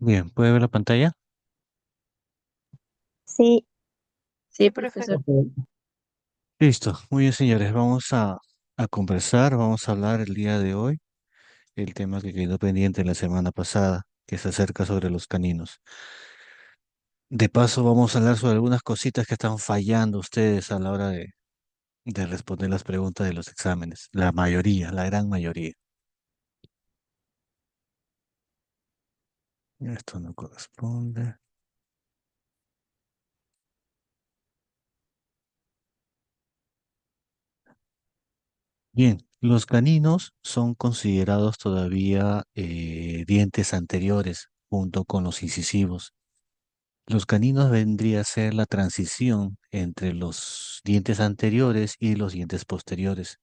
Bien, ¿puede ver la pantalla? Sí, Sí, profesor. ok. Listo. Muy bien, señores. Vamos a conversar, vamos a hablar el día de hoy, el tema que quedó pendiente la semana pasada, que se acerca sobre los caninos. De paso, vamos a hablar sobre algunas cositas que están fallando ustedes a la hora de responder las preguntas de los exámenes. La mayoría, la gran mayoría. Esto no corresponde. Bien, los caninos son considerados todavía dientes anteriores junto con los incisivos. Los caninos vendría a ser la transición entre los dientes anteriores y los dientes posteriores.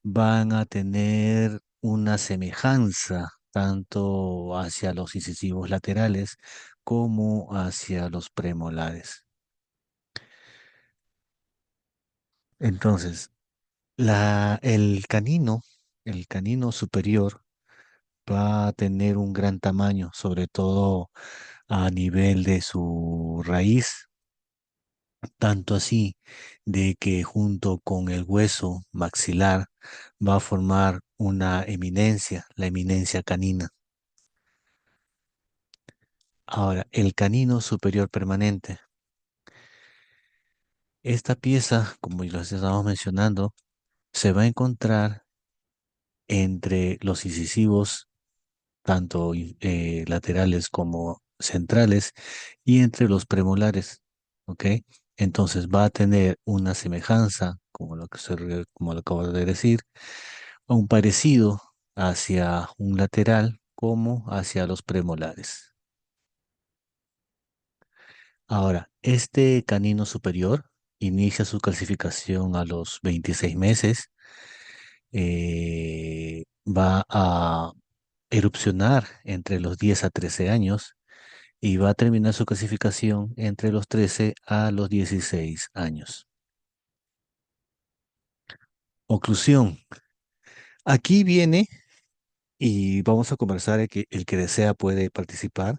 Van a tener una semejanza tanto hacia los incisivos laterales como hacia los premolares. Entonces, el canino superior va a tener un gran tamaño, sobre todo a nivel de su raíz, tanto así de que junto con el hueso maxilar va a formar una eminencia, la eminencia canina. Ahora, el canino superior permanente. Esta pieza, como ya lo estábamos mencionando, se va a encontrar entre los incisivos, tanto laterales como centrales, y entre los premolares, ¿ok? Entonces va a tener una semejanza, como lo acabo de decir, un parecido hacia un lateral como hacia los premolares. Ahora, este canino superior inicia su calcificación a los 26 meses, va a erupcionar entre los 10 a 13 años y va a terminar su clasificación entre los 13 a los 16 años. Oclusión. Aquí viene y vamos a conversar el que desea puede participar.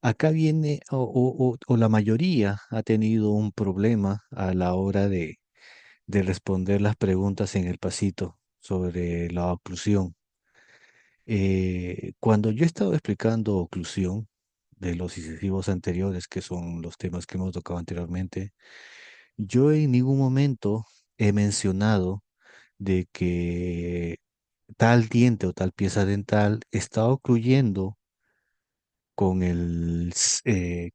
Acá viene o la mayoría ha tenido un problema a la hora de responder las preguntas en el pasito sobre la oclusión. Cuando yo he estado explicando oclusión de los incisivos anteriores, que son los temas que hemos tocado anteriormente, yo en ningún momento he mencionado de que tal diente o tal pieza dental está ocluyendo con el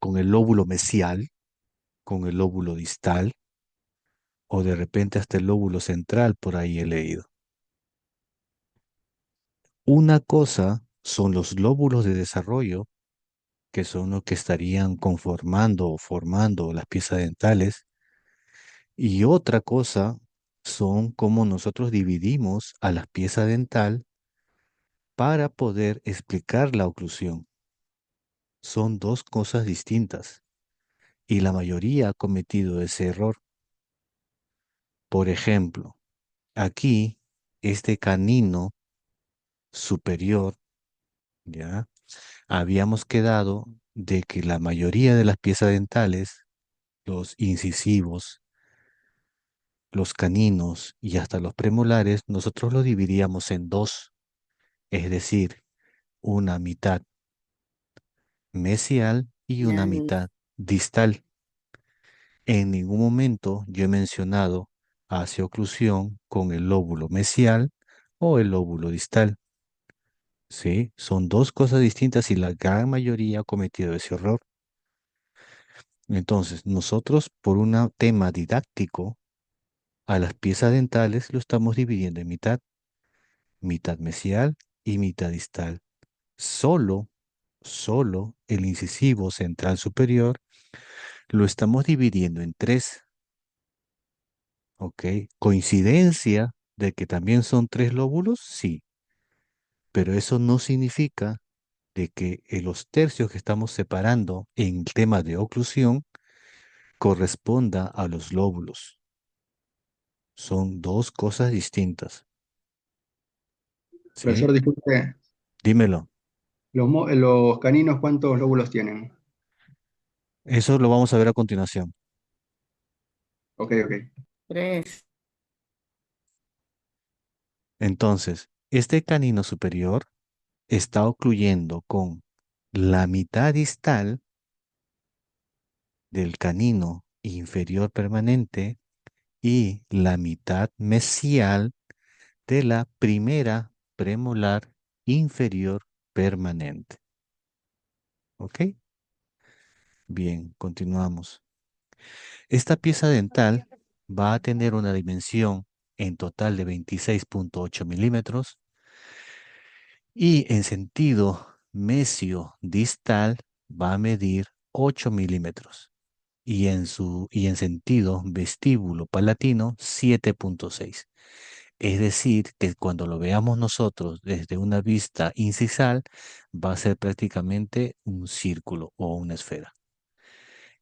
lóbulo mesial, con el lóbulo distal o de repente hasta el lóbulo central, por ahí he leído. Una cosa son los lóbulos de desarrollo, que son los que estarían conformando o formando las piezas dentales, y otra cosa son cómo nosotros dividimos a las piezas dental para poder explicar la oclusión. Son dos cosas distintas y la mayoría ha cometido ese error. Por ejemplo, aquí, este canino superior, ¿ya? Habíamos quedado de que la mayoría de las piezas dentales, los incisivos, los caninos y hasta los premolares, nosotros los dividíamos en dos, es decir, una mitad mesial y una Mm, mitad distal. En ningún momento yo he mencionado hacia oclusión con el lóbulo mesial o el lóbulo distal. Sí, son dos cosas distintas y la gran mayoría ha cometido ese error. Entonces, nosotros por un tema didáctico, a las piezas dentales lo estamos dividiendo en mitad, mitad mesial y mitad distal. Solo, solo el incisivo central superior lo estamos dividiendo en tres, ¿ok? ¿Coincidencia de que también son tres lóbulos? Sí, pero eso no significa de que los tercios que estamos separando en tema de oclusión corresponda a los lóbulos. Son dos cosas distintas, ¿sí? Profesor, disculpe, Dímelo. Los caninos, ¿cuántos lóbulos tienen? Eso lo vamos a ver a continuación. Ok, ok. Tres. Entonces, este canino superior está ocluyendo con la mitad distal del canino inferior permanente y la mitad mesial de la primera premolar inferior permanente. ¿Ok? Bien, continuamos. Esta pieza dental va a tener una dimensión en total de 26,8 milímetros y en sentido mesio-distal va a medir 8 milímetros y en sentido vestíbulo-palatino 7,6. Es decir, que cuando lo veamos nosotros desde una vista incisal, va a ser prácticamente un círculo o una esfera.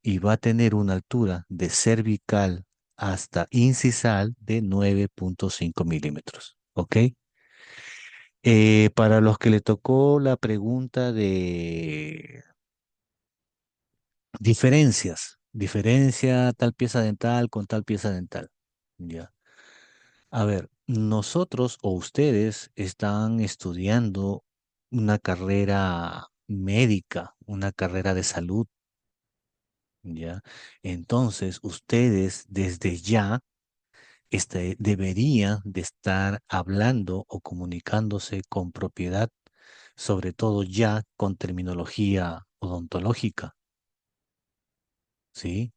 Y va a tener una altura de cervical hasta incisal de 9,5 milímetros. ¿Ok? Para los que le tocó la pregunta de diferencia tal pieza dental con tal pieza dental. Ya. A ver, nosotros o ustedes están estudiando una carrera médica, una carrera de salud, ¿ya? Entonces, ustedes desde ya deberían de estar hablando o comunicándose con propiedad, sobre todo ya con terminología odontológica, ¿sí?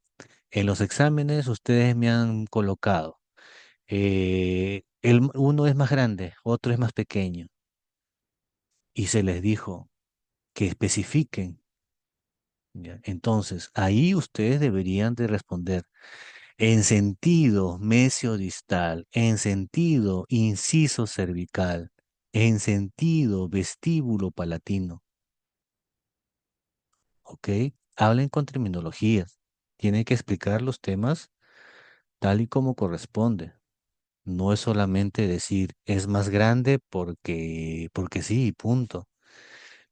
En los exámenes ustedes me han colocado, uno es más grande, otro es más pequeño, y se les dijo que especifiquen, ¿ya? Entonces, ahí ustedes deberían de responder en sentido mesiodistal, en sentido inciso cervical, en sentido vestíbulo palatino, ¿ok? Hablen con terminologías. Tienen que explicar los temas tal y como corresponde. No es solamente decir es más grande porque sí, punto.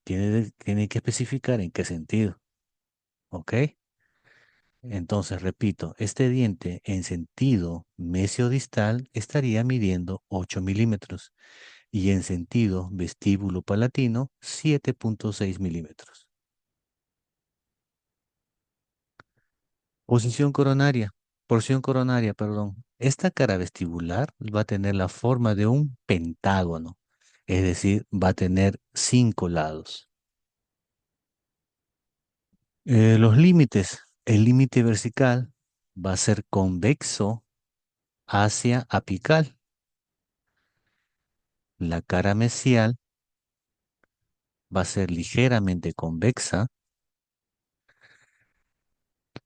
Tiene que especificar en qué sentido, ¿ok? Entonces, repito, este diente en sentido mesiodistal estaría midiendo 8 milímetros y en sentido vestíbulo palatino 7,6 milímetros. Posición coronaria, porción coronaria, perdón. Esta cara vestibular va a tener la forma de un pentágono, es decir, va a tener 5 lados. Los límites, el límite vertical va a ser convexo hacia apical. La cara mesial va a ser ligeramente convexa.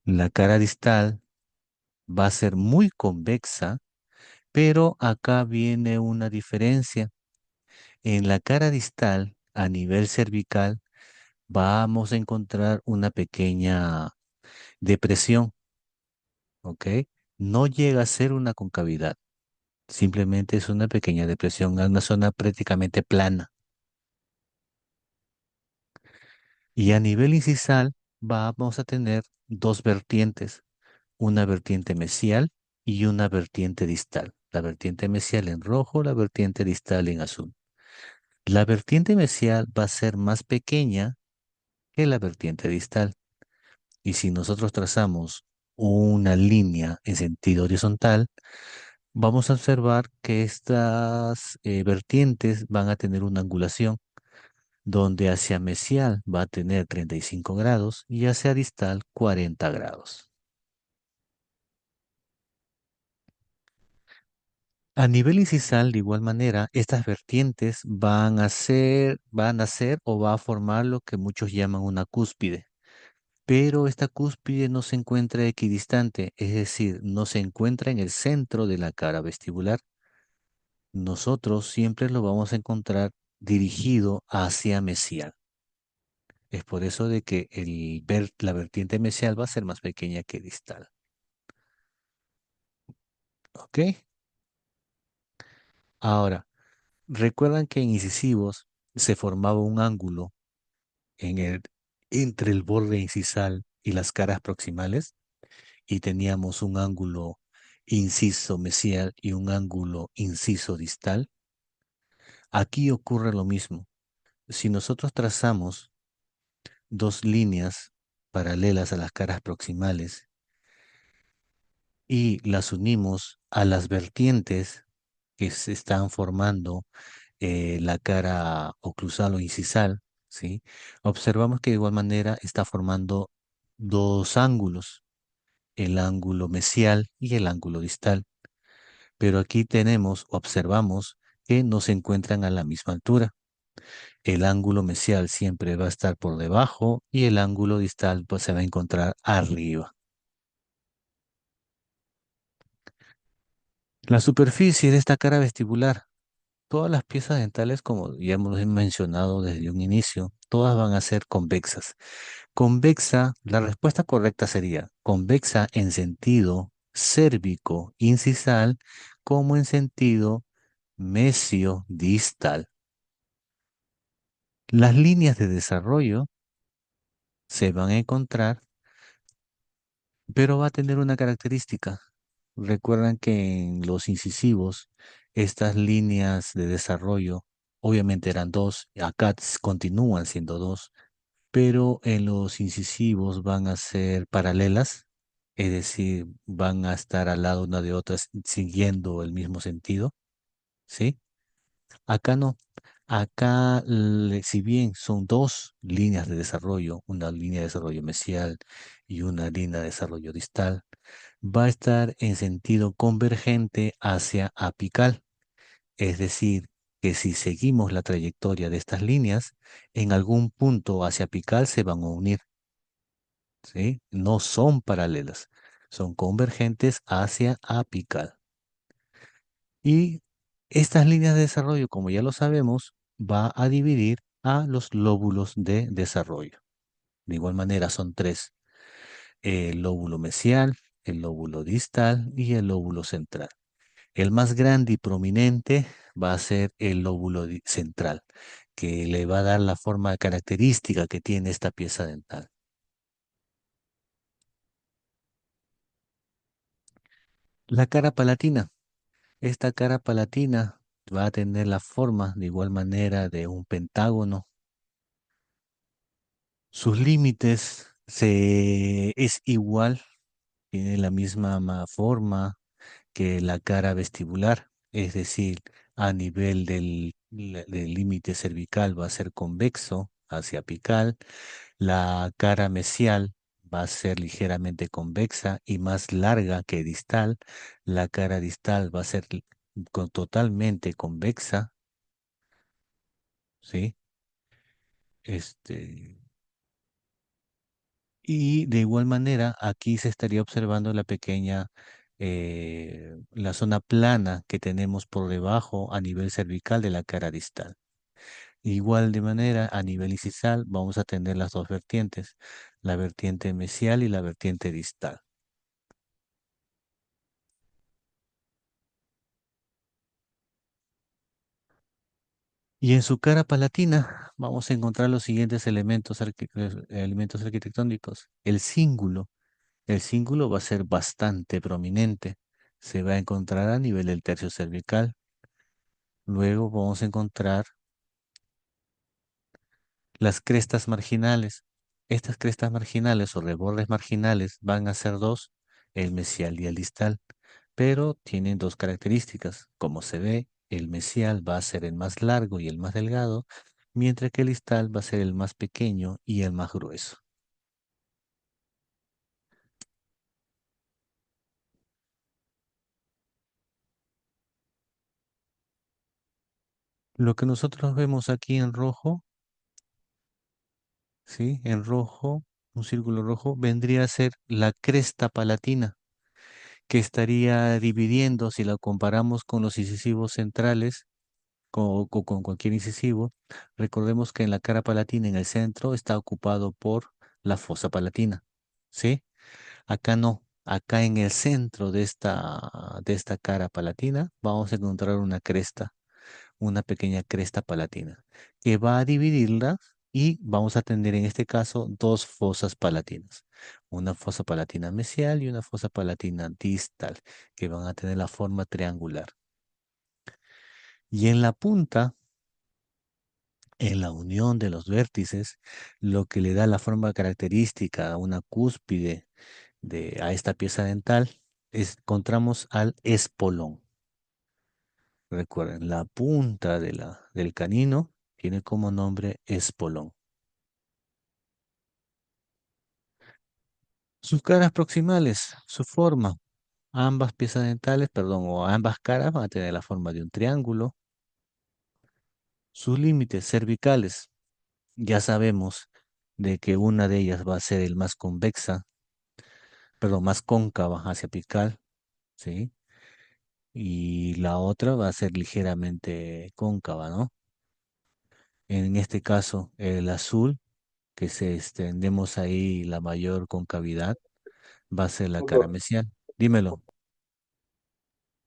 La cara distal va a ser muy convexa, pero acá viene una diferencia. En la cara distal, a nivel cervical, vamos a encontrar una pequeña depresión, ¿ok? No llega a ser una concavidad, simplemente es una pequeña depresión, una zona prácticamente plana. Y a nivel incisal, vamos a tener dos vertientes, una vertiente mesial y una vertiente distal. La vertiente mesial en rojo, la vertiente distal en azul. La vertiente mesial va a ser más pequeña que la vertiente distal. Y si nosotros trazamos una línea en sentido horizontal, vamos a observar que estas vertientes van a tener una angulación, donde hacia mesial va a tener 35 grados y hacia distal 40 grados. A nivel incisal, de igual manera, estas vertientes van a ser o va a formar lo que muchos llaman una cúspide. Pero esta cúspide no se encuentra equidistante, es decir, no se encuentra en el centro de la cara vestibular. Nosotros siempre lo vamos a encontrar dirigido hacia mesial. Es por eso de que la vertiente mesial va a ser más pequeña que distal. ¿Ok? Ahora, recuerdan que en incisivos se formaba un ángulo en entre el borde incisal y las caras proximales y teníamos un ángulo inciso mesial y un ángulo inciso distal. Aquí ocurre lo mismo. Si nosotros trazamos dos líneas paralelas a las caras proximales y las unimos a las vertientes que se están formando la cara oclusal o incisal, ¿sí? Observamos que de igual manera está formando dos ángulos, el ángulo mesial y el ángulo distal. Pero aquí tenemos, observamos que no se encuentran a la misma altura. El ángulo mesial siempre va a estar por debajo y el ángulo distal pues, se va a encontrar arriba. La superficie de esta cara vestibular, todas las piezas dentales, como ya hemos mencionado desde un inicio, todas van a ser convexas. Convexa, la respuesta correcta sería convexa en sentido cérvico incisal como en sentido mesio distal. Las líneas de desarrollo se van a encontrar, pero va a tener una característica. Recuerdan que en los incisivos, estas líneas de desarrollo obviamente eran dos, acá continúan siendo dos, pero en los incisivos van a ser paralelas, es decir, van a estar al lado una de otras siguiendo el mismo sentido, ¿sí? Acá no. Acá, si bien son dos líneas de desarrollo, una línea de desarrollo mesial y una línea de desarrollo distal, va a estar en sentido convergente hacia apical. Es decir, que si seguimos la trayectoria de estas líneas, en algún punto hacia apical se van a unir, ¿sí? No son paralelas, son convergentes hacia apical. Y estas líneas de desarrollo, como ya lo sabemos, va a dividir a los lóbulos de desarrollo. De igual manera son tres: el lóbulo mesial, el lóbulo distal y el lóbulo central. El más grande y prominente va a ser el lóbulo central, que le va a dar la forma característica que tiene esta pieza dental. La cara palatina. Esta cara palatina va a tener la forma de igual manera de un pentágono. Sus límites es igual, tiene la misma forma que la cara vestibular, es decir, a nivel del límite cervical va a ser convexo hacia apical, la cara mesial va a ser ligeramente convexa y más larga que distal, la cara distal va a ser totalmente convexa, ¿sí? Este, y de igual manera, aquí se estaría observando la pequeña, la zona plana que tenemos por debajo a nivel cervical de la cara distal. Igual de manera, a nivel incisal, vamos a tener las dos vertientes, la vertiente mesial y la vertiente distal. Y en su cara palatina vamos a encontrar los siguientes elementos, elementos arquitectónicos. El cíngulo. El cíngulo va a ser bastante prominente. Se va a encontrar a nivel del tercio cervical. Luego vamos a encontrar las crestas marginales. Estas crestas marginales o rebordes marginales van a ser dos, el mesial y el distal, pero tienen dos características. Como se ve, el mesial va a ser el más largo y el más delgado, mientras que el distal va a ser el más pequeño y el más grueso. Lo que nosotros vemos aquí en rojo, ¿sí? En rojo, un círculo rojo, vendría a ser la cresta palatina, que estaría dividiendo, si la comparamos con los incisivos centrales, con cualquier incisivo, recordemos que en la cara palatina, en el centro, está ocupado por la fosa palatina, ¿sí? Acá no, acá en el centro de esta cara palatina, vamos a encontrar una cresta, una pequeña cresta palatina, que va a dividirla y vamos a tener en este caso dos fosas palatinas. Una fosa palatina mesial y una fosa palatina distal, que van a tener la forma triangular. Y en la punta, en la unión de los vértices, lo que le da la forma característica a una cúspide a esta pieza dental, encontramos al espolón. Recuerden, la punta del canino tiene como nombre espolón. Sus caras proximales, su forma, ambas piezas dentales, perdón, o ambas caras van a tener la forma de un triángulo. Sus límites cervicales, ya sabemos de que una de ellas va a ser el más convexa, perdón, más cóncava hacia apical, ¿sí? Y la otra va a ser ligeramente cóncava, ¿no? En este caso, el azul, que se extendemos ahí la mayor concavidad, va a ser la cara Doctor, mesial. Dímelo.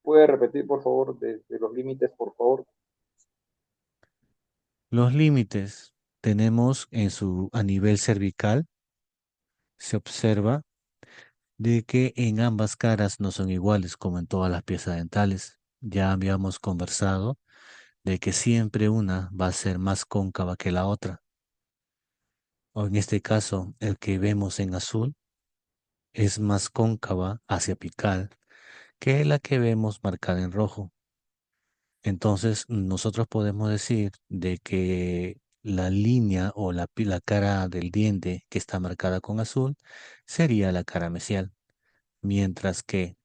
¿puede repetir, por favor, de los límites, por favor? Los límites tenemos a nivel cervical, se observa de que en ambas caras no son iguales como en todas las piezas dentales. Ya habíamos conversado de que siempre una va a ser más cóncava que la otra. O en este caso, el que vemos en azul es más cóncava hacia apical que la que vemos marcada en rojo. Entonces, nosotros podemos decir de que la línea o la cara del diente que está marcada con azul sería la cara mesial, mientras que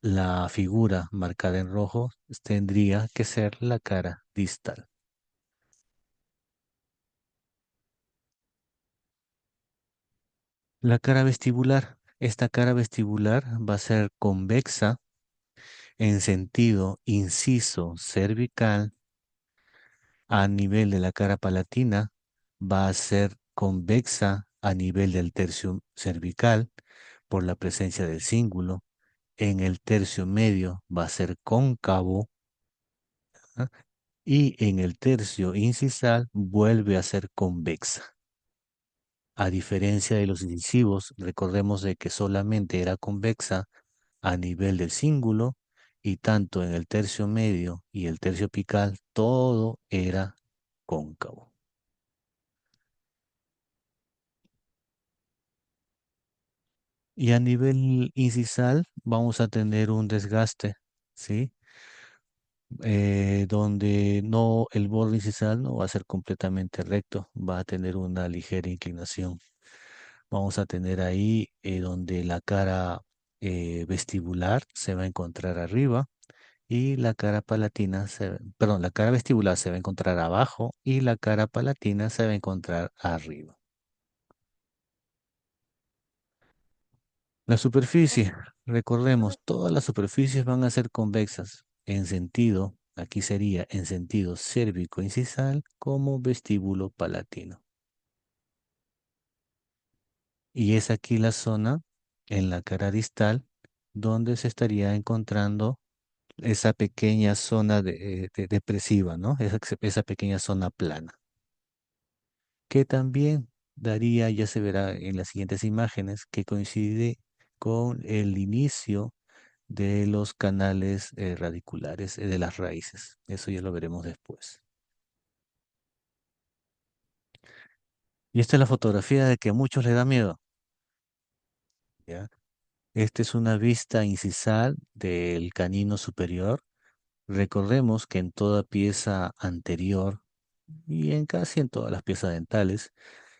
la figura marcada en rojo tendría que ser la cara distal. La cara vestibular. Esta cara vestibular va a ser convexa en sentido inciso cervical a nivel de la cara palatina, va a ser convexa a nivel del tercio cervical por la presencia del cíngulo. En el tercio medio va a ser cóncavo, ¿ah? Y en el tercio incisal vuelve a ser convexa. A diferencia de los incisivos, recordemos de que solamente era convexa a nivel del cíngulo y tanto en el tercio medio y el tercio apical todo era cóncavo. Y a nivel incisal vamos a tener un desgaste, ¿sí? Donde no, el borde incisal no va a ser completamente recto, va a tener una ligera inclinación. Vamos a tener ahí donde la cara vestibular se va a encontrar arriba y la cara palatina, perdón, la cara vestibular se va a encontrar abajo y la cara palatina se va a encontrar arriba. La superficie, recordemos, todas las superficies van a ser convexas en sentido, aquí sería en sentido cérvico-incisal como vestíbulo palatino. Y es aquí la zona en la cara distal donde se estaría encontrando esa pequeña zona depresiva, ¿no? Esa pequeña zona plana, que también daría, ya se verá en las siguientes imágenes, que coincide con el inicio de los canales radiculares de las raíces. Eso ya lo veremos después. Y esta es la fotografía de que a muchos les da miedo, ¿ya? Esta es una vista incisal del canino superior. Recordemos que en toda pieza anterior y en casi en todas las piezas dentales,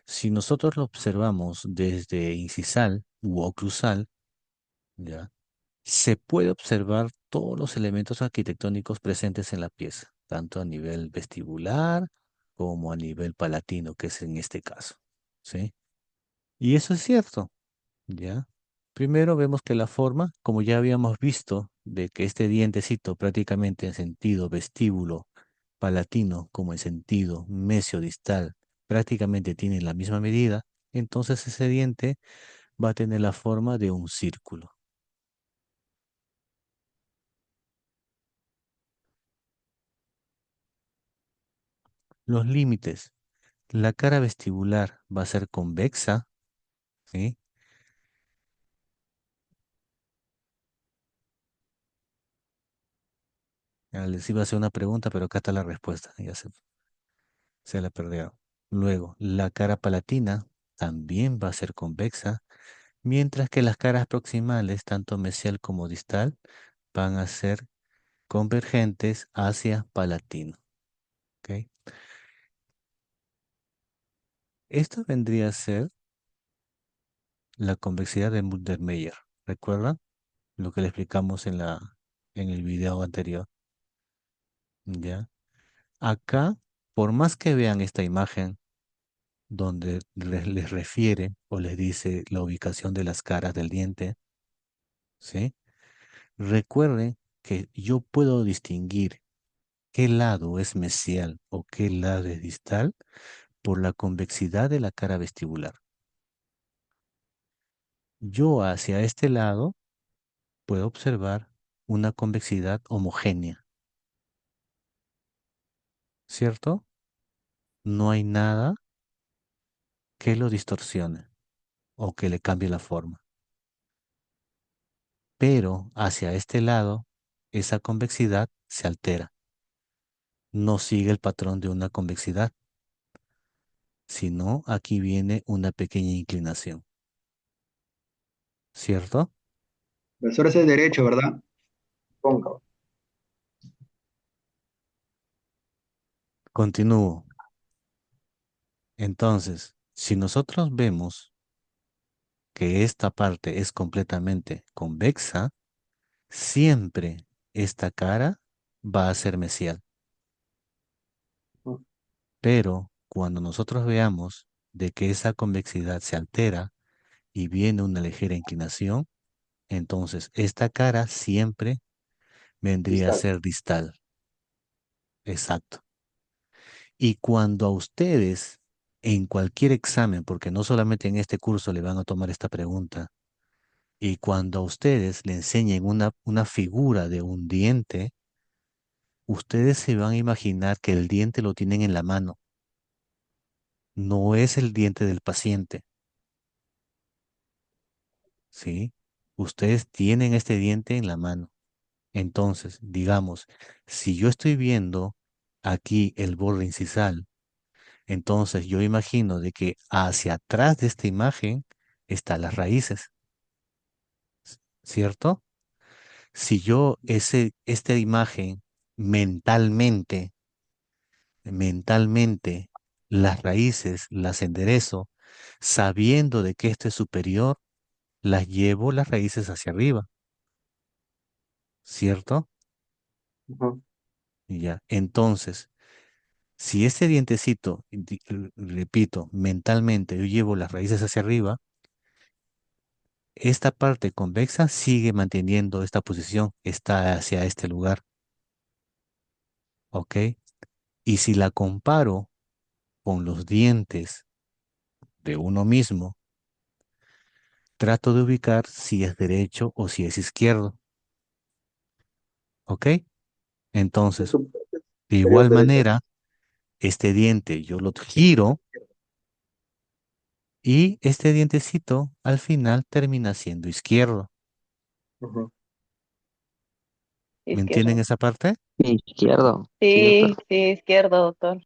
si nosotros lo observamos desde incisal u oclusal, ¿ya? Se puede observar todos los elementos arquitectónicos presentes en la pieza, tanto a nivel vestibular como a nivel palatino, que es en este caso, ¿sí? Y eso es cierto, ¿ya? Primero vemos que la forma, como ya habíamos visto, de que este dientecito prácticamente en sentido vestíbulo palatino como en sentido mesiodistal prácticamente tienen la misma medida, entonces ese diente va a tener la forma de un círculo. Los límites. La cara vestibular va a ser convexa, ¿sí? Ya les iba a hacer una pregunta, pero acá está la respuesta. Ya se la perdió. Luego, la cara palatina también va a ser convexa, mientras que las caras proximales, tanto mesial como distal, van a ser convergentes hacia palatino. ¿Ok? Esto vendría a ser la convexidad de Mundermeyer. ¿Recuerdan lo que le explicamos en el video anterior? ¿Ya? Acá, por más que vean esta imagen donde les refiere o les dice la ubicación de las caras del diente, ¿sí? Recuerden que yo puedo distinguir qué lado es mesial o qué lado es distal por la convexidad de la cara vestibular. Yo hacia este lado puedo observar una convexidad homogénea, ¿cierto? No hay nada que lo distorsione o que le cambie la forma. Pero hacia este lado, esa convexidad se altera. No sigue el patrón de una convexidad, sino aquí viene una pequeña inclinación, ¿cierto? Profesor, ese es derecho, ¿verdad? Cóncavo. Continúo. Entonces, si nosotros vemos que esta parte es completamente convexa, siempre esta cara va a ser mesial. Ujú. Pero cuando nosotros veamos de que esa convexidad se altera y viene una ligera inclinación, entonces esta cara siempre vendría a Distal. ser distal. Exacto. Y cuando a ustedes en cualquier examen, porque no solamente en este curso le van a tomar esta pregunta, y cuando a ustedes le enseñen una figura de un diente, ustedes se van a imaginar que el diente lo tienen en la mano. No es el diente del paciente, ¿sí? Ustedes tienen este diente en la mano. Entonces, digamos, si yo estoy viendo aquí el borde incisal, entonces yo imagino de que hacia atrás de esta imagen están las raíces, ¿cierto? Si yo esta imagen mentalmente, mentalmente, las raíces las enderezo, sabiendo de que esto es superior, las llevo las raíces hacia arriba, ¿cierto? Ujú. Y ya. Entonces, si este dientecito, repito, mentalmente yo llevo las raíces hacia arriba, esta parte convexa sigue manteniendo esta posición, está hacia este lugar, ¿ok? Y si la comparo con los dientes de uno mismo, trato de ubicar si es derecho o si es izquierdo, ¿ok? Es Entonces, de superior igual derecho. manera, este diente yo lo giro y este dientecito al final termina siendo izquierdo. Ujú. ¿Me entienden Izquierdo. esa parte? Izquierdo. Sí, Sí, doctor. sí, izquierdo, doctor.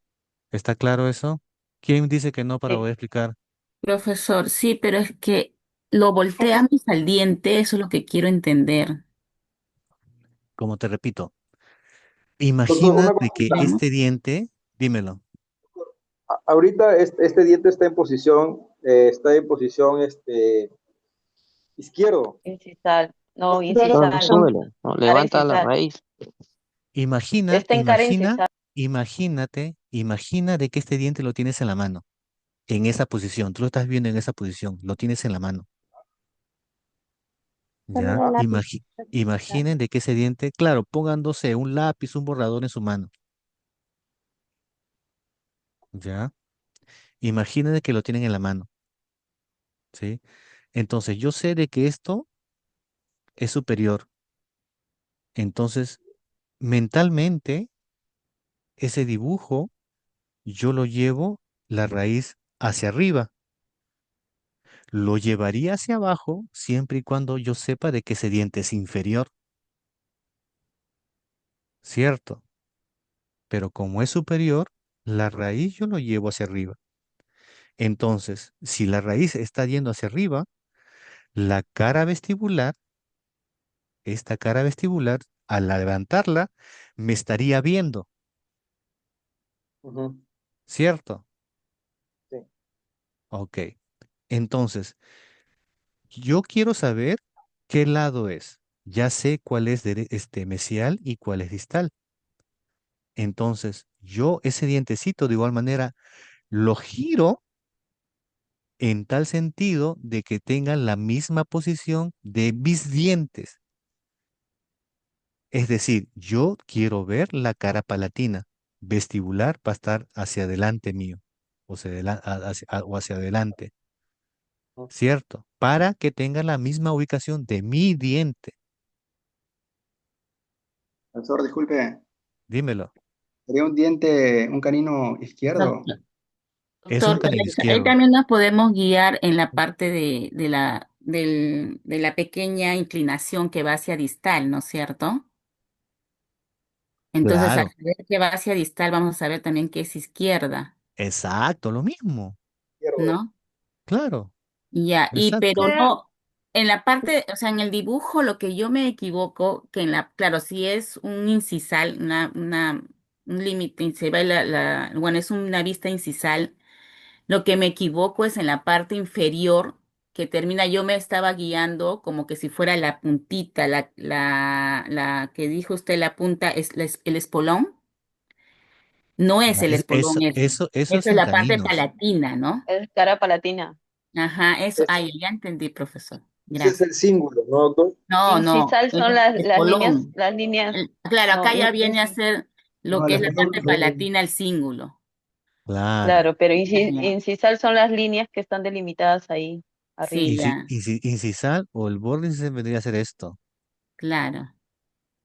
¿Está claro eso? ¿Quién dice que no para Sí. poder explicar? Profesor, sí, pero es que lo volteamos al diente, eso es lo que quiero entender. Como te repito, Doctor, imagina una de que ¿Vamos? este diente, dímelo, ahorita este diente está en posición izquierdo. Incisal. No, No, incisal. súbele. No, Cara levanta la incisal. raíz. Está en cara incisal. imagina de que este diente lo tienes en la mano, en esa posición, tú lo estás viendo en esa posición, lo tienes en la mano, ¿ya? Ah, Imaginen de que ese diente, claro, pónganse un lápiz, un borrador en su mano, ¿ya? Imaginen de que lo tienen en la mano, ¿sí? Entonces, yo sé de que esto es superior, entonces, mentalmente, ese dibujo yo lo llevo la raíz hacia arriba. Lo llevaría hacia abajo siempre y cuando yo sepa de que ese diente es inferior, ¿cierto? Pero como es superior, la raíz yo lo llevo hacia arriba. Entonces, si la raíz está yendo hacia arriba, la cara vestibular, esta cara vestibular, al levantarla, me estaría viendo, Ujú, ¿cierto? sí. Ok. Entonces, yo quiero saber qué lado es. Ya sé cuál es mesial y cuál es distal. Entonces, yo ese dientecito de igual manera lo giro en tal sentido de que tengan la misma posición de mis dientes. Es decir, yo quiero ver la cara palatina. Vestibular va a estar hacia adelante mío, o hacia adelante, Ujú. ¿cierto? Para que tenga la misma ubicación de mi diente. Profesor, disculpe, Dímelo. ¿sería un diente, un canino izquierdo? Doctor, Es un doctor, pero canino ahí izquierdo. también nos podemos guiar en la parte de la pequeña inclinación que va hacia distal, ¿no es cierto? Entonces, al Claro, saber que va hacia distal, vamos a saber también que es izquierda, exacto, lo mismo. Izquierdo. ¿no? Claro, Ya, exacto. pero no, en la parte, o sea, en el dibujo lo que yo me equivoco, que claro, si es un incisal, un límite, se ve bueno, es una vista incisal, lo que me equivoco es en la parte inferior, que termina, yo me estaba guiando como que si fuera la puntita, la que dijo usted, la punta, el espolón, no es el espolón ese, Eso eso es son la parte caninos. palatina, ¿no? Es cara palatina. Ajá, eso, Ese, ya entendí, profesor. ese es Gracias. el símbolo, ¿no, doctor? No, no, Incisal es son espolón. las líneas, Claro, no, acá ya viene a ser lo No, que el es la espolón parte no es. palatina, el cíngulo. Claro. claro, pero Ya, ya. incisal son las líneas que están delimitadas ahí arriba. Sí, ya, Incisal o el borde se vendría a ser esto. claro.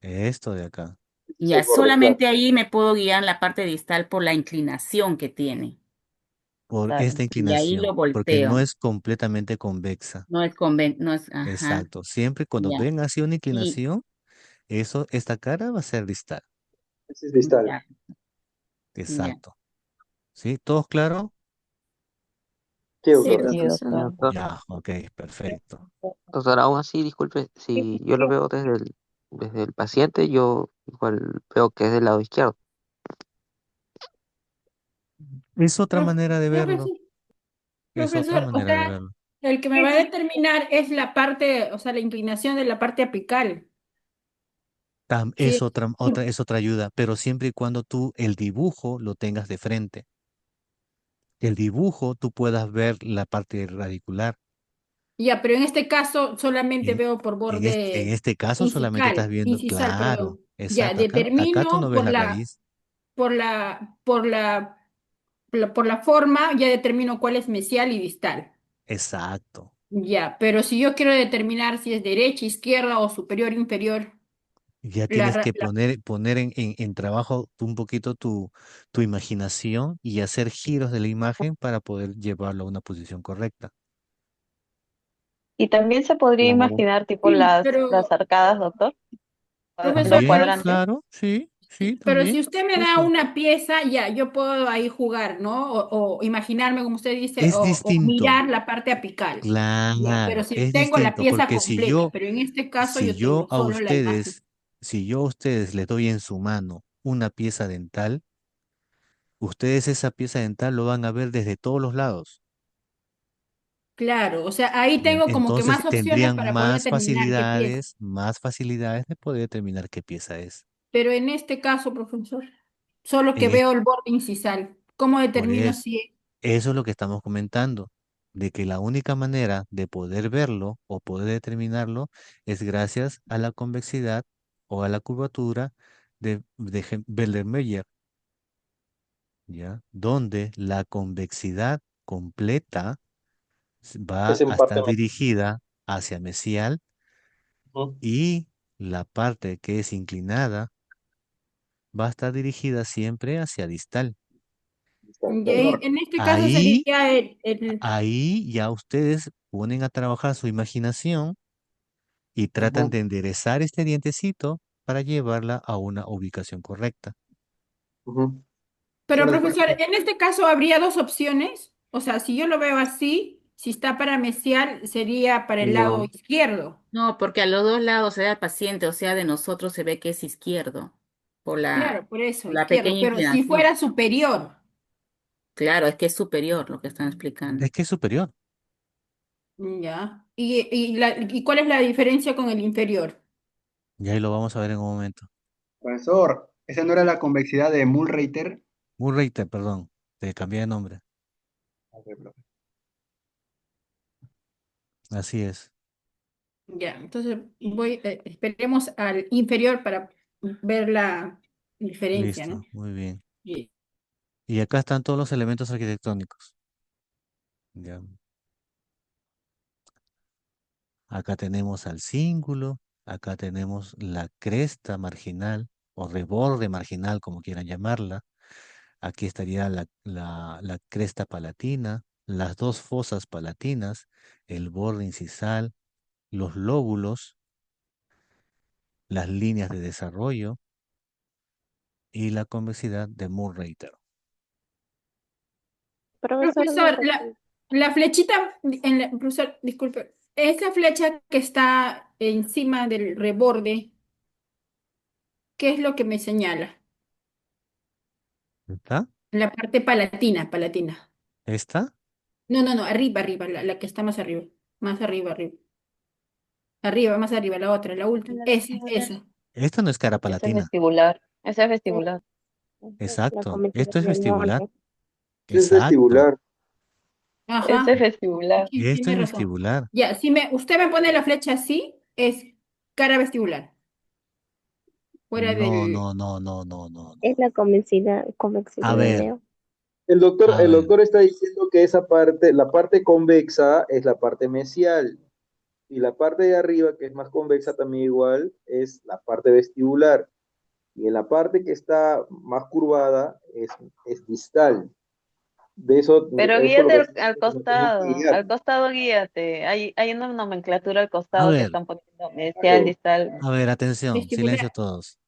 Esto de acá. Ese es el Ya, borde, claro. solamente ahí me puedo guiar en la parte distal por la inclinación que tiene. Por esta Claro. Y ahí lo inclinación. Porque no volteo. es completamente convexa. No es, ajá, Exacto. Siempre cuando ya. ven así una Y inclinación, esta cara va a ser distal. Ese es distal. ya, ya. Exacto. ¿Sí? ¿Todos claro? Sí, Sí, doctor. Sí, sí, Profesor. doctor. doctor. Ya, ok, perfecto. Doctor, aún así, disculpe, si yo lo veo desde el paciente, yo igual veo que es del lado izquierdo. Es otra manera de verlo. Profesor, Es otra profesor, o manera de sea, verlo. el que me va a determinar es la parte, o sea, la inclinación de la parte apical. Es Sí, es otra ayuda, pero siempre y cuando tú el dibujo lo tengas de frente. El dibujo tú puedas ver la parte radicular. ya, pero en este caso solamente En, veo por en borde este caso solamente estás viendo, incisal, claro, perdón. Ya, exacto, acá tú no determino ves la raíz. por la, por la, por la forma, ya determino cuál es mesial y distal. Exacto. Ya, pero si yo quiero determinar si es derecha, izquierda o superior, inferior, Ya la, tienes ra- que la- poner en trabajo un poquito tu imaginación y hacer giros de la imagen para poder llevarlo a una posición correcta. Y también se podría Claro. imaginar tipo sí, las pero arcadas, doctor, los profesor, También, cuadrantes. claro, sí, sí, pero también. si usted me Sí, da pues. una pieza, ya, yo puedo ahí jugar, ¿no? O imaginarme, como usted dice, Es o distinto. mirar la parte apical. Ya, pero Claro, si es tengo la distinto, pieza porque completa, pero en este caso si yo yo tengo a solo la imagen. ustedes, si yo a ustedes les doy en su mano una pieza dental, ustedes esa pieza dental lo van a ver desde todos los lados. Claro, o sea, ahí ¿Ya? tengo como que Entonces más opciones tendrían para poder determinar qué pieza. más facilidades de poder determinar qué pieza es. Pero en este caso, profesor, solo que En es- veo el borde incisal. ¿Cómo por determino eso, si... eso es lo que estamos comentando, de que la única manera de poder verlo o poder determinarlo es gracias a la convexidad o a la curvatura de Bellermeyer. ¿Ya? Donde la convexidad completa va Es a en parte estar dirigida hacia mesial ujú, y la parte que es inclinada va a estar dirigida siempre hacia distal. Profesor, En este caso Ahí, sería ahí ya ustedes ponen a trabajar su imaginación y tratan Ujú, de enderezar este dientecito para llevarla a una ubicación correcta. ujú. Pero solo profesor, disculpe. en este caso habría dos opciones. O sea, si yo lo veo así, si está para mesial, sería para el lado No, izquierdo. No, porque a los dos lados, sea el paciente o sea de nosotros, se ve que es izquierdo por Claro, por eso, la izquierdo. pequeña Pero si inclinación. fuera superior, Claro, es que es superior lo que están explicando. Es que es superior. ya. ¿Y cuál es la diferencia con el inferior? Y ahí lo vamos a ver en un momento. Profesor, ¿esa no era la convexidad de Mullrayter? Murrayter, perdón, te cambié de nombre. Ok, profe. Así es. Ya, entonces esperemos al inferior para ver la diferencia, ¿no? Listo, muy bien. Bien. Y acá están todos los elementos arquitectónicos. Ya. Acá tenemos al cíngulo, acá tenemos la cresta marginal o reborde marginal, como quieran llamarla. Aquí estaría la cresta palatina, las dos fosas palatinas, el borde incisal, los lóbulos, las líneas de desarrollo y la convexidad de Murrayter. Profesor, una Profesor, consulta. la flechita, profesor, disculpe, esa flecha que está encima del reborde, ¿qué es lo que me señala? ¿Está? La parte palatina, palatina. ¿Esta? No, no, no, arriba, arriba, la que está más arriba. Más arriba, arriba. Arriba, más arriba, la otra, la última. Esa. Esta no es cara Ese es palatina. vestibular. Ese es Eh, vestibular. la Exacto. convectiva Esto es del vestibular. molde. Es Exacto. vestibular. Ese Ajá, es vestibular. sí, Esto tiene es razón. vestibular. Ya, si usted me pone la flecha así, es cara vestibular. Fuera No, del. no, no, no, no, no, Es no. la A convexidad de ver, Leo. a El ver. doctor está diciendo que esa parte, la parte convexa es la parte mesial y la parte de arriba, que es más convexa también igual, es la parte vestibular. Y en la parte que está más curvada es distal. Pero Eso lo guíate que nos tenemos que guiar. al costado guíate. Hay una nomenclatura al A costado que ver, están poniendo mesial, Claro. distal. a ver, atención, silencio Vestibular. todos.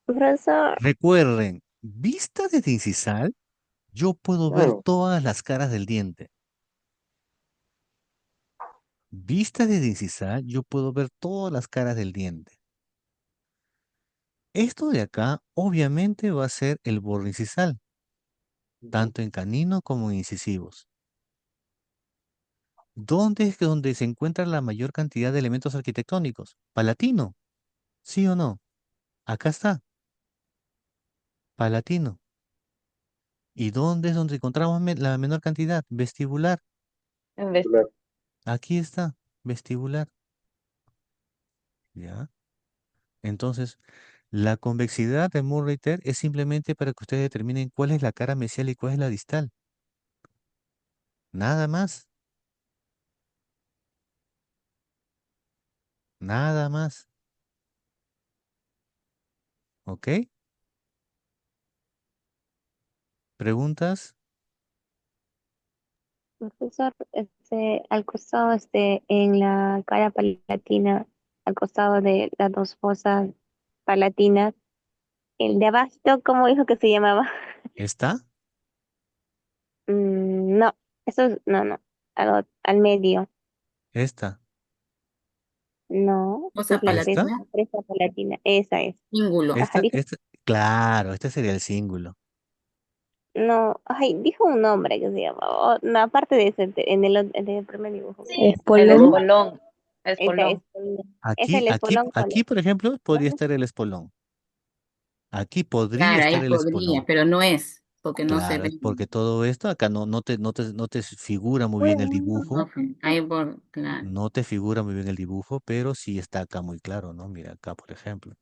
Profesor, Recuerden, vista desde incisal, yo puedo ver Claro. todas las caras del diente. Vista desde incisal, yo puedo ver todas las caras del diente. Esto de acá, obviamente, va a ser el borde incisal, Ujú. tanto en canino como en incisivos. ¿Dónde es que donde se encuentra la mayor cantidad de elementos arquitectónicos? Palatino, ¿sí o no? Acá está, palatino. ¿Y dónde es donde encontramos la menor cantidad? Vestibular. En Claro. Aquí está, vestibular. ¿Ya? Entonces, la convexidad de Murray-Ter es simplemente para que ustedes determinen cuál es la cara mesial y cuál es la distal. Nada más, nada más. ¿Ok? ¿Preguntas? profesor, al costado, en la cara palatina, al costado de las dos fosas palatinas, el de abajo, ¿cómo dijo que se llamaba? ¿Está? No, no, no, al medio, ¿Esta? no, esa Cosa es la ¿Esta? palatina, cresta palatina, esa es. íngulo. Ajá, dijo, Claro, este sería el cíngulo. no, ay, dijo un nombre que se llama, no, aparte de ese, en el primer dibujo que dijo, El Colón. Espolón. espolón. ese Espolón. es el espolón, ¿cuál es? Aquí, por ejemplo, podría ¿Dónde? estar el espolón. Aquí podría Claro, estar ahí el podría, espolón. pero no es, porque no se Claro, ve. es porque todo esto acá no te figura muy bien el dibujo. No, ahí por, claro. No te figura muy bien el dibujo, pero sí está acá muy claro, ¿no? Mira acá, por ejemplo.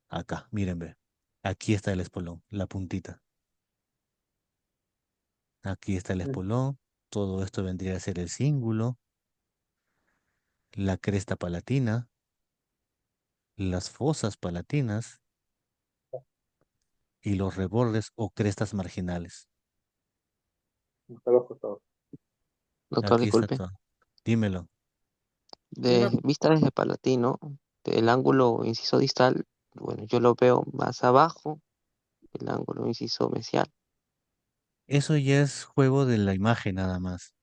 Acá, miren, ve. Aquí está el espolón, la puntita. Aquí está el espolón. Todo esto vendría a ser el cíngulo, la cresta palatina, las fosas palatinas y los rebordes o crestas marginales. Hasta los costados. Doctor, Aquí está disculpe. todo. Dímelo. De vista desde Palatino, del ángulo inciso distal, bueno, yo lo veo más abajo, el ángulo inciso mesial. Eso ya es juego de la imagen nada más.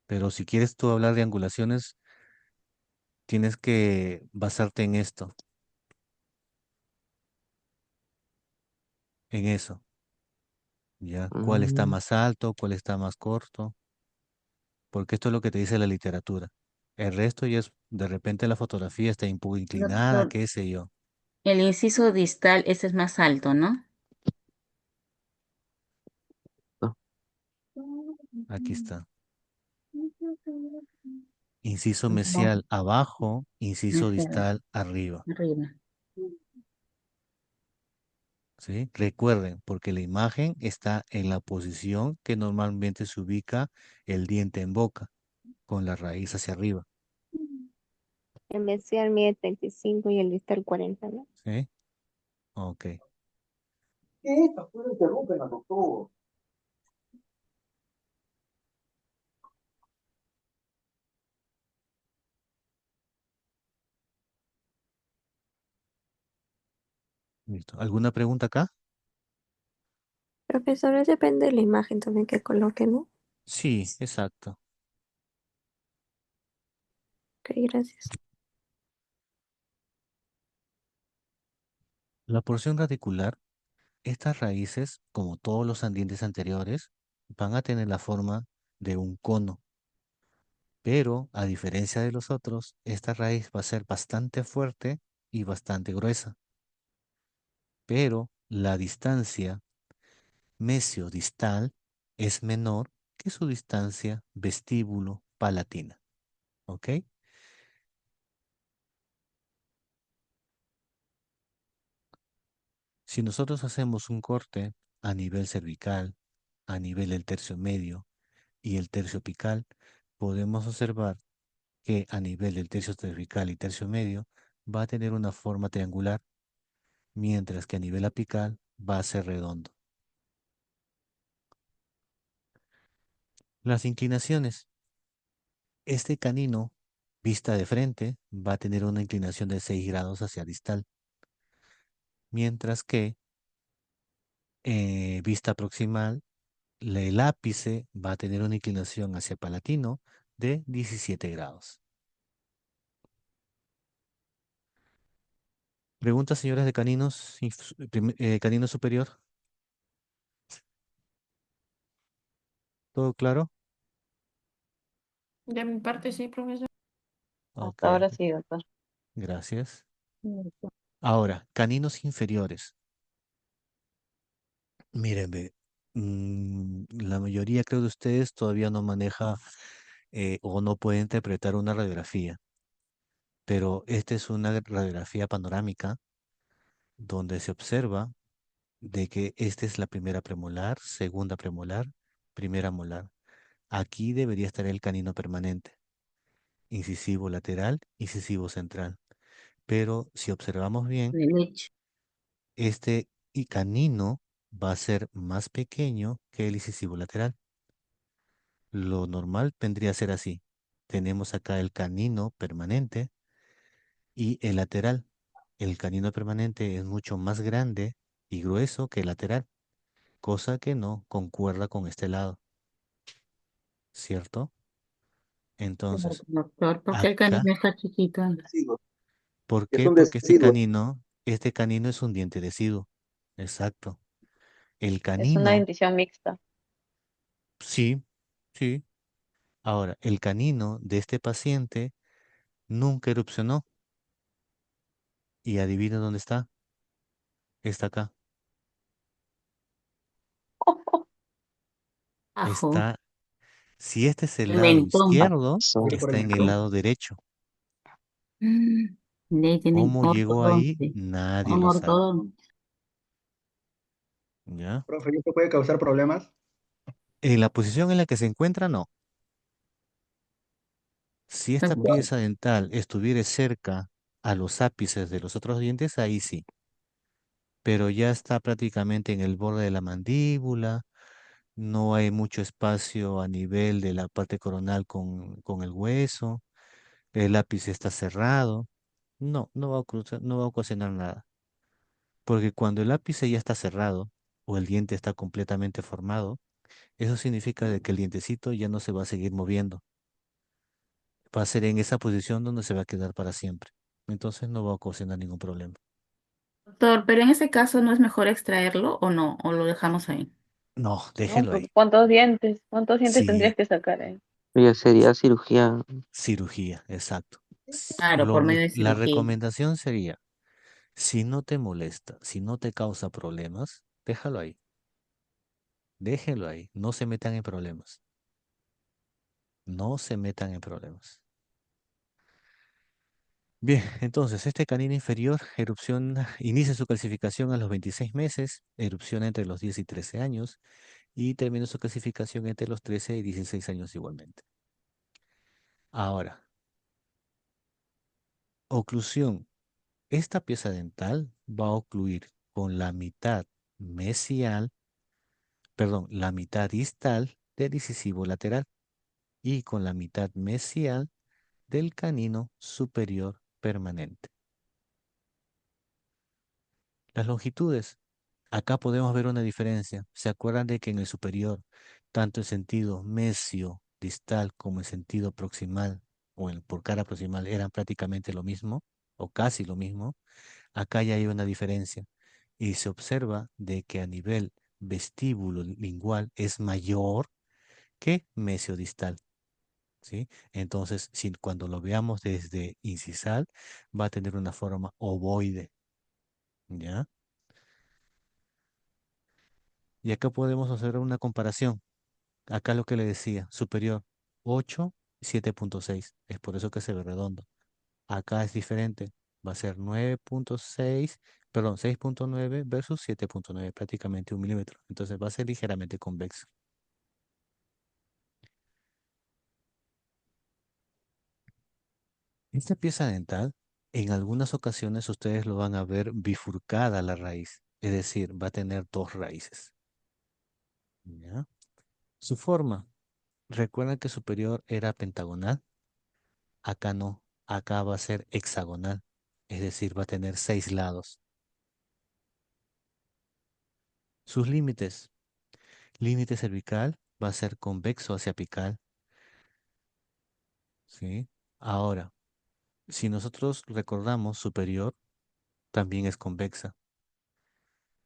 Pero si quieres tú hablar de angulaciones, tienes que basarte en esto, en eso. ¿Ya? ¿Cuál está Mm, más alto? ¿Cuál está más corto? Porque esto es lo que te dice la literatura. El resto ya es, de repente la fotografía está un poco inclinada, Doctor, qué sé yo. el inciso distal, ese es más alto, ¿no? no. Aquí está. Inciso Abajo, mesial abajo, inciso mejor, distal arriba. arriba. ¿Sí? Recuerden, porque la imagen está en la posición que normalmente se ubica el diente en boca, con la raíz hacia arriba. El mesial mide 35 y el distal 40, ¿no? ¿Sí? Ok. ¿Qué? ¿Por qué interrumpen a doctor? Listo. ¿Alguna pregunta acá? Profesor, depende de la imagen también que coloque, ¿no? Sí, exacto. Ok, gracias. La porción radicular, estas raíces, como todos los ambientes anteriores, van a tener la forma de un cono. Pero, a diferencia de los otros, esta raíz va a ser bastante fuerte y bastante gruesa. Pero la distancia mesiodistal es menor que su distancia vestíbulo-palatina. ¿Ok? Si nosotros hacemos un corte a nivel cervical, a nivel del tercio medio y el tercio apical, podemos observar que a nivel del tercio cervical y tercio medio va a tener una forma triangular, mientras que a nivel apical va a ser redondo. Las inclinaciones. Este canino, vista de frente, va a tener una inclinación de 6 grados hacia distal, mientras que vista proximal, el ápice va a tener una inclinación hacia palatino de 17 grados. Preguntas, señoras de caninos, canino superior. ¿Todo claro? De mi parte, sí, profesor. Ok, Hasta ahora sí, doctor. gracias. Listo. Ahora, caninos inferiores. Miren, ve, la mayoría creo de ustedes todavía no maneja o no puede interpretar una radiografía, pero esta es una radiografía panorámica donde se observa de que esta es la primera premolar, segunda premolar, primera molar. Aquí debería estar el canino permanente, incisivo lateral, incisivo central. Pero si observamos bien, De leche. este y canino va a ser más pequeño que el incisivo lateral. Lo normal vendría a ser así. Tenemos acá el canino permanente y el lateral. El canino permanente es mucho más grande y grueso que el lateral, cosa que no concuerda con este lado, ¿cierto? Claro, Entonces, doctor, porque el acá, canino está chiquito. Deciduo. ¿por Es qué? un Porque deciduo. este canino es un diente deciduo. Exacto. El Es una canino, dentición mixta. sí, sí. Ahora, el canino de este paciente nunca erupcionó. Y adivina dónde está. Está acá. Ajo. Está, si este es el El lado mentón. izquierdo, ¿Pero por el está en el mentón? lado derecho. Le tienen ¿Cómo llegó ahí? ortodoncia. Nadie Con lo sabe. ortodoncia. ¿Ya? Profe, ¿y esto puede causar problemas? En la posición en la que se encuentra, no. Si esta pieza dental estuviera cerca a los ápices de los otros dientes, ahí sí. Pero ya está prácticamente en el borde de la mandíbula, no hay mucho espacio a nivel de la parte coronal con el hueso, el ápice está cerrado. No, no va a ocasionar nada. Porque cuando el ápice ya está cerrado o el diente está completamente formado, eso significa de que el dientecito ya no se va a seguir moviendo. Va a ser en esa posición donde se va a quedar para siempre. Entonces no va a ocasionar ningún problema. Doctor, pero en ese caso no es mejor extraerlo o no, o lo dejamos ahí. No, No, déjenlo porque ahí. ¿cuántos dientes tendrías Sí, que sacar ahí? Ya sería cirugía. cirugía, exacto. Claro, por medio de La cirugía. recomendación sería, si no te molesta, si no te causa problemas, déjalo ahí. Déjenlo ahí. No se metan en problemas. No se metan en problemas. Bien, entonces este canino inferior inicia su clasificación a los 26 meses, erupciona entre los 10 y 13 años y termina su clasificación entre los 13 y 16 años igualmente. Ahora, oclusión. Esta pieza dental va a ocluir con la mitad mesial, perdón, la mitad distal del incisivo lateral y con la mitad mesial del canino superior permanente. Las longitudes. Acá podemos ver una diferencia. ¿Se acuerdan de que en el superior, tanto en sentido mesio distal como en sentido proximal por cara proximal eran prácticamente lo mismo o casi lo mismo? Acá ya hay una diferencia y se observa de que a nivel vestíbulo lingual es mayor que mesio distal, ¿sí? Entonces, si cuando lo veamos desde incisal, va a tener una forma ovoide, ¿ya? Y acá podemos hacer una comparación. Acá lo que le decía, superior 8, 7.6. Es por eso que se ve redondo. Acá es diferente. Va a ser 9.6, perdón, 6.9 versus 7.9, prácticamente 1 milímetro. Entonces va a ser ligeramente convexo. Esta pieza dental, en algunas ocasiones ustedes lo van a ver bifurcada la raíz. Es decir, va a tener dos raíces. ¿Ya? Su forma. Recuerden que superior era pentagonal. Acá no, acá va a ser hexagonal, es decir, va a tener 6 lados. Sus límites. Límite cervical va a ser convexo hacia apical, ¿sí? Ahora, si nosotros recordamos superior, también es convexa,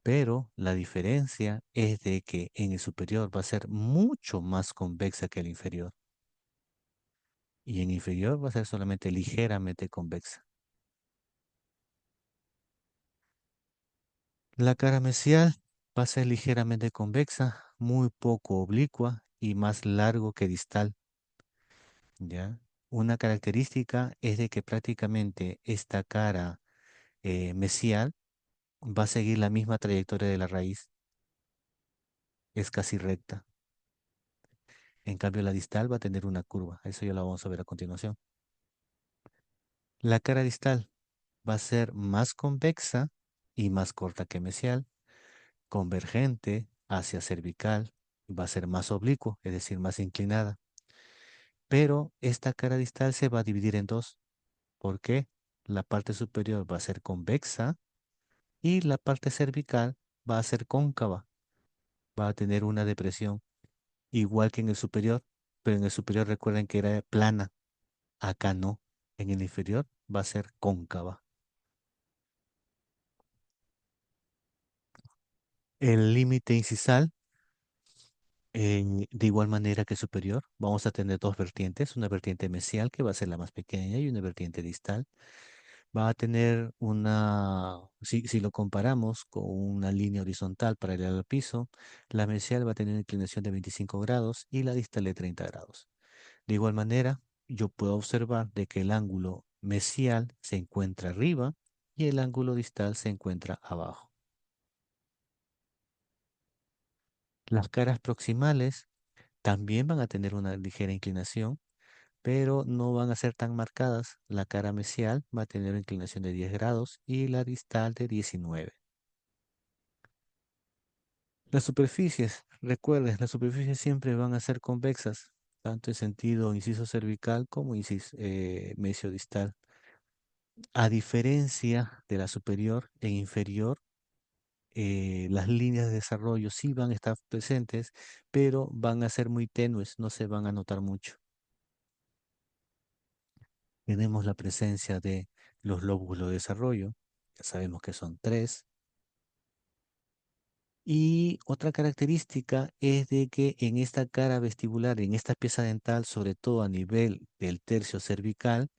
pero la diferencia es de que en el superior va a ser mucho más convexa que el inferior y en inferior va a ser solamente ligeramente convexa. La cara mesial va a ser ligeramente convexa, muy poco oblicua y más largo que distal, ¿ya? Una característica es de que prácticamente esta cara mesial va a seguir la misma trayectoria de la raíz, es casi recta. En cambio, la distal va a tener una curva, eso ya lo vamos a ver a continuación. La cara distal va a ser más convexa y más corta que mesial, convergente hacia cervical, va a ser más oblicuo, es decir, más inclinada. Pero esta cara distal se va a dividir en dos. ¿Por qué? La parte superior va a ser convexa y la parte cervical va a ser cóncava. Va a tener una depresión, igual que en el superior, pero en el superior recuerden que era plana. Acá no. En el inferior va a ser cóncava. El límite incisal, de igual manera que superior, vamos a tener dos vertientes, una vertiente mesial que va a ser la más pequeña y una vertiente distal. Va a tener si lo comparamos con una línea horizontal paralela al piso, la mesial va a tener una inclinación de 25 grados y la distal de 30 grados. De igual manera, yo puedo observar de que el ángulo mesial se encuentra arriba y el ángulo distal se encuentra abajo. Las caras proximales también van a tener una ligera inclinación, pero no van a ser tan marcadas. La cara mesial va a tener una inclinación de 10 grados y la distal de 19. Las superficies, recuerden, las superficies siempre van a ser convexas, tanto en sentido inciso cervical como inciso mesiodistal. A diferencia de la superior e inferior, las líneas de desarrollo sí van a estar presentes, pero van a ser muy tenues, no se van a notar mucho. Tenemos la presencia de los lóbulos de desarrollo, ya sabemos que son 3. Y otra característica es de que en esta cara vestibular, en esta pieza dental, sobre todo a nivel del tercio cervical,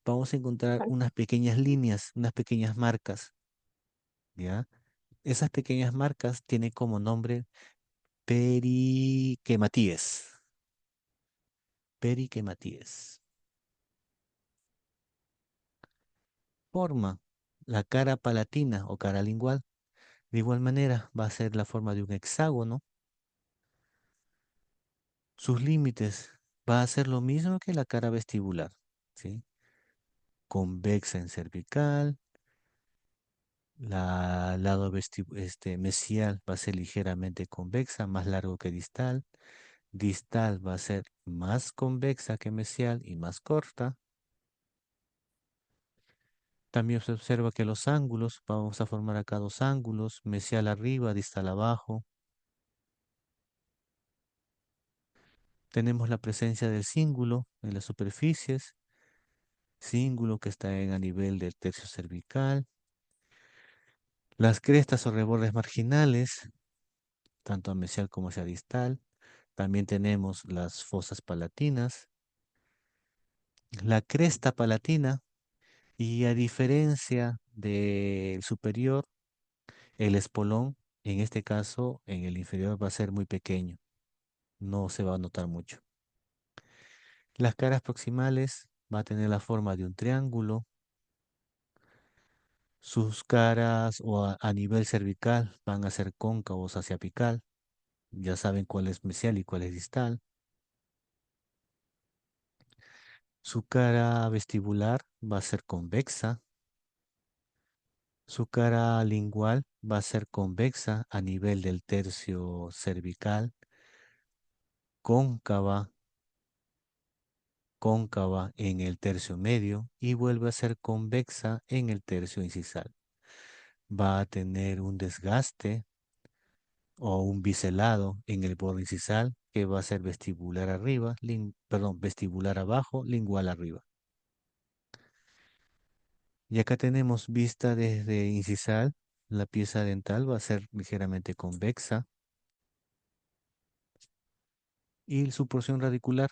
vamos a encontrar unas pequeñas líneas, unas pequeñas marcas, ¿ya? Esas pequeñas marcas tienen como nombre periquematíes. Periquematíes. Forma la cara palatina o cara lingual. De igual manera, va a ser la forma de un hexágono. Sus límites va a ser lo mismo que la cara vestibular, ¿sí? Convexa en cervical, la lado mesial va a ser ligeramente convexa, más largo que distal. Distal va a ser más convexa que mesial y más corta. También se observa que los ángulos, vamos a formar acá dos ángulos, mesial arriba, distal abajo. Tenemos la presencia del cíngulo en las superficies, cíngulo que está a nivel del tercio cervical. Las crestas o rebordes marginales, tanto a mesial como hacia distal. También tenemos las fosas palatinas, la cresta palatina, y a diferencia del superior, el espolón, en este caso, en el inferior va a ser muy pequeño, no se va a notar mucho. Las caras proximales va a tener la forma de un triángulo. Sus caras o a nivel cervical van a ser cóncavos hacia apical. Ya saben cuál es mesial y cuál es distal. Su cara vestibular va a ser convexa. Su cara lingual va a ser convexa a nivel del tercio cervical, cóncava, cóncava en el tercio medio y vuelve a ser convexa en el tercio incisal. Va a tener un desgaste o un biselado en el borde incisal que va a ser vestibular arriba, perdón, vestibular abajo, lingual arriba. Y acá tenemos vista desde incisal, la pieza dental va a ser ligeramente convexa y su porción radicular,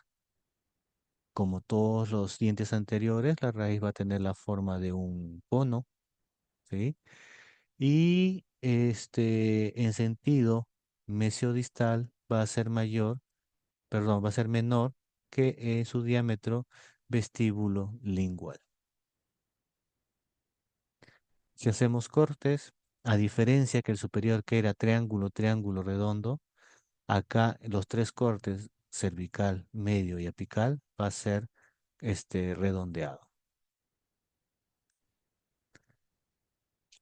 como todos los dientes anteriores, la raíz va a tener la forma de un cono, ¿sí? Y en sentido mesiodistal va a ser mayor, perdón, va a ser menor que su diámetro vestíbulo lingual. Si hacemos cortes, a diferencia que el superior que era triángulo, triángulo redondo, acá los tres cortes, cervical, medio y apical, va a ser redondeado.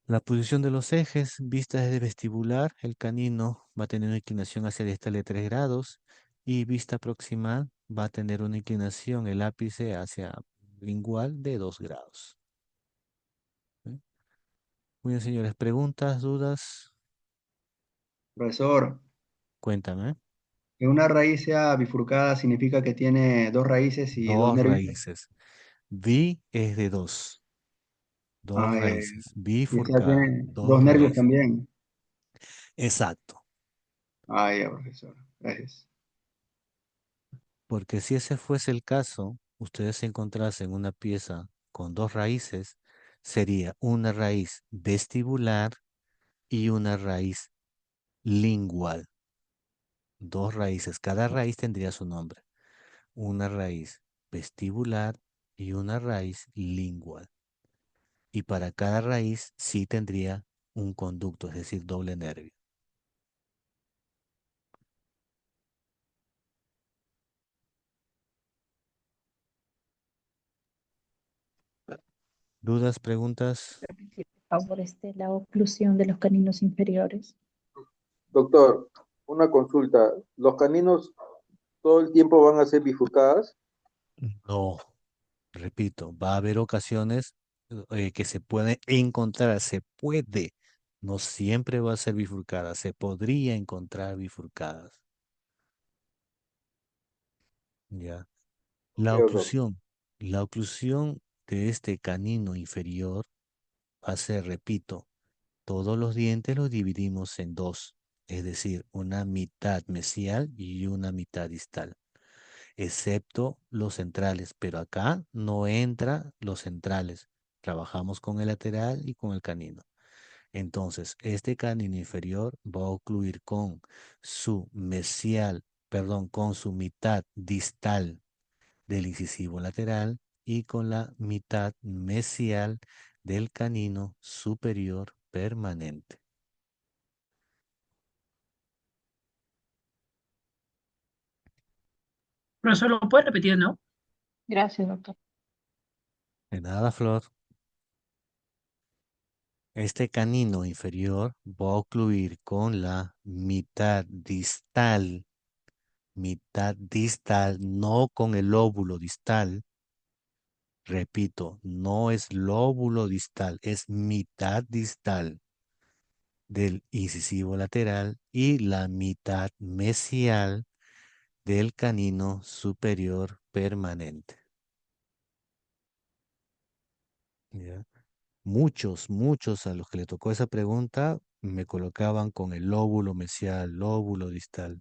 La posición de los ejes, vista desde vestibular, el canino va a tener una inclinación hacia distal de 3 grados y vista proximal va a tener una inclinación, el ápice hacia lingual de 2 grados. ¿Sí? Muy bien, señores. ¿Preguntas, dudas? Profesor, Cuéntame. que una raíz sea bifurcada significa que tiene dos raíces y dos Dos nervios. raíces. Bi es de dos. Dos Ah, raíces. y o sea, Bifurcada. tiene dos Dos nervios raíces. también. Exacto. Ah, ya, profesor. Gracias. Porque si ese fuese el caso, ustedes se encontrasen una pieza con dos raíces, sería una raíz vestibular y una raíz lingual. Dos raíces. Cada raíz tendría su nombre. Una raíz vestibular y una raíz lingual. Y para cada raíz sí tendría un conducto, es decir, doble nervio. ¿Dudas, preguntas? Repetir, por favor, la oclusión de los caninos inferiores. Doctor, una consulta. ¿Los caninos todo el tiempo van a ser bifurcadas? No, repito, va a haber ocasiones que se puede encontrar, se puede, no siempre va a ser bifurcada, se podría encontrar bifurcadas. ¿Ya? Ok, La doctor. oclusión, la oclusión de este canino inferior va a ser, repito, todos los dientes los dividimos en dos, es decir, una mitad mesial y una mitad distal, excepto los centrales, pero acá no entra los centrales. Trabajamos con el lateral y con el canino. Entonces, este canino inferior va a ocluir con su mesial, perdón, con su mitad distal del incisivo lateral y con la mitad mesial del canino superior permanente. Profesor, ¿lo puede repetir, no? Gracias, doctor. De nada, Flor. Este canino inferior va a ocluir con la mitad distal, no con el lóbulo distal. Repito, no es lóbulo distal, es mitad distal del incisivo lateral y la mitad mesial del canino superior permanente. ¿Ya? Muchos a los que le tocó esa pregunta me colocaban con el lóbulo mesial, lóbulo distal.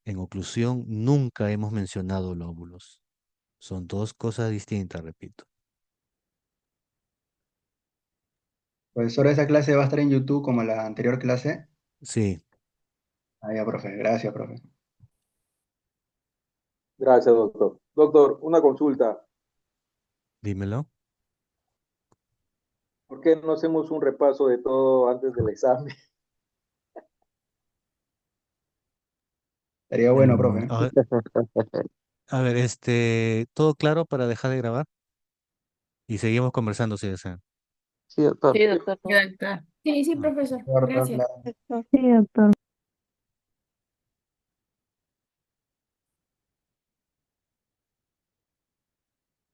En oclusión nunca hemos mencionado lóbulos. Son dos cosas distintas, repito. Profesor, esa clase va a estar en YouTube como la anterior clase. Sí, Ah, ya, profe. Gracias, profe. Gracias, doctor. Doctor, una consulta. dímelo. ¿Por qué no hacemos un repaso de todo antes del examen? Estaría bueno, profe. A ver, ¿todo claro para dejar de grabar? Y seguimos conversando si desean. Sí, doctor. Sí, doctor. Sí, doctor. Sí, sí, Ah. profesor. Doctor, todo Gracias. claro. Sí, doctor.